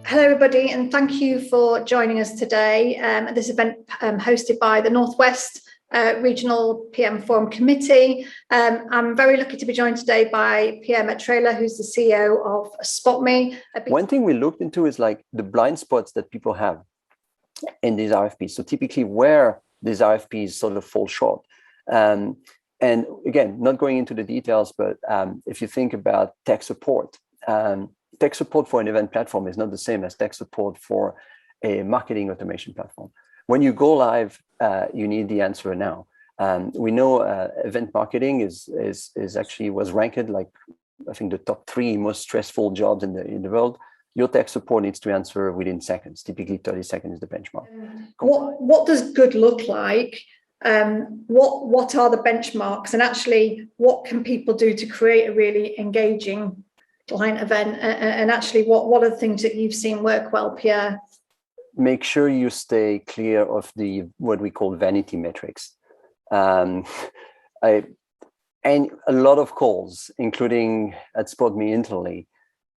Hello, everybody, and thank you for joining us today at this event hosted by the Northwest Regional PM Forum Committee. I'm very lucky to be joined today by Pierre Metrailler, who's the CEO of SpotMe. One thing we looked into is like the blind spots that people have in these RFPs. So typically where these RFPs sort of fall short. And again, not going into the details, but if you think about tech support for an event platform is not the same as tech support for a marketing automation platform. When you go live, you need the answer now. We know event marketing was ranked like, I think, the top 3 most stressful jobs in the world. Your tech support needs to answer within seconds. Typically 30 seconds is the benchmark. What does good look like? What are the benchmarks? And actually, what can people do to create a really engaging client event? And actually, what are the things that you've seen work well, Pierre? Make sure you stay clear of what we call vanity metrics. And a lot of calls, including at SpotMe Italy,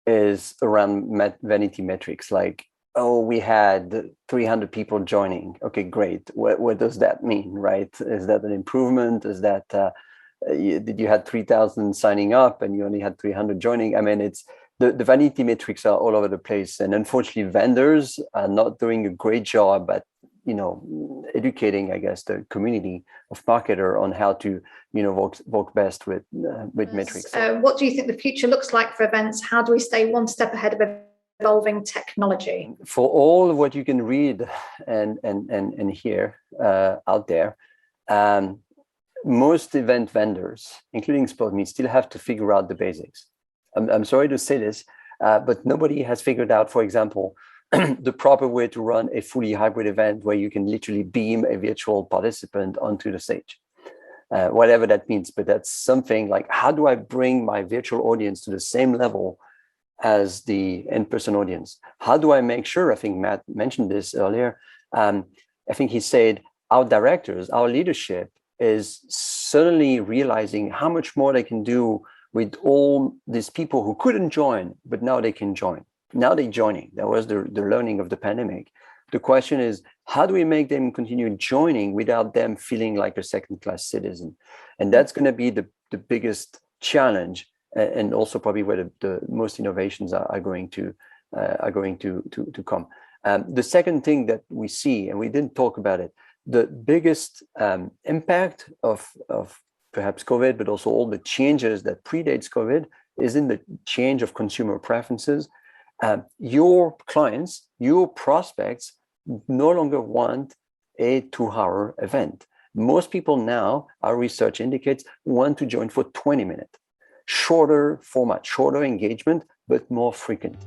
is around vanity metrics, like, oh, we had 300 people joining. Okay, great. What does that mean, right? Is that an improvement? Is that did you had 3,000 signing up and you only had 300 joining? I mean, it's the vanity metrics are all over the place, and unfortunately, vendors are not doing a great job at educating, I guess, the community of marketer on how to work best with metrics. What do you think the future looks like for events? How do we stay one step ahead of evolving technology? For all of what you can read and hear out there, most event vendors, including SpotMe, still have to figure out the basics. I'm sorry to say this, but nobody has figured out, for example, the proper way to run a fully hybrid event where you can literally beam a virtual participant onto the stage, whatever that means. But that's something like, how do I bring my virtual audience to the same level as the in-person audience? How do I make sure, I think Matt mentioned this earlier, I think he said, our directors, our leadership is certainly realizing how much more they can do with all these people who couldn't join, but now they can join. Now they're joining. That was the learning of the pandemic. The question is, how do we make them continue joining without them feeling like a second-class citizen? And that's going to be the biggest challenge, and also probably where the most innovations are going to come. The second thing that we see, and we didn't talk about it, the biggest impact of perhaps COVID, but also all the changes that predates COVID, is in the change of consumer preferences. Your clients, your prospects no longer want a 2-hour event. Most people now, our research indicates, want to join for 20 minutes. Shorter format, shorter engagement, but more frequent.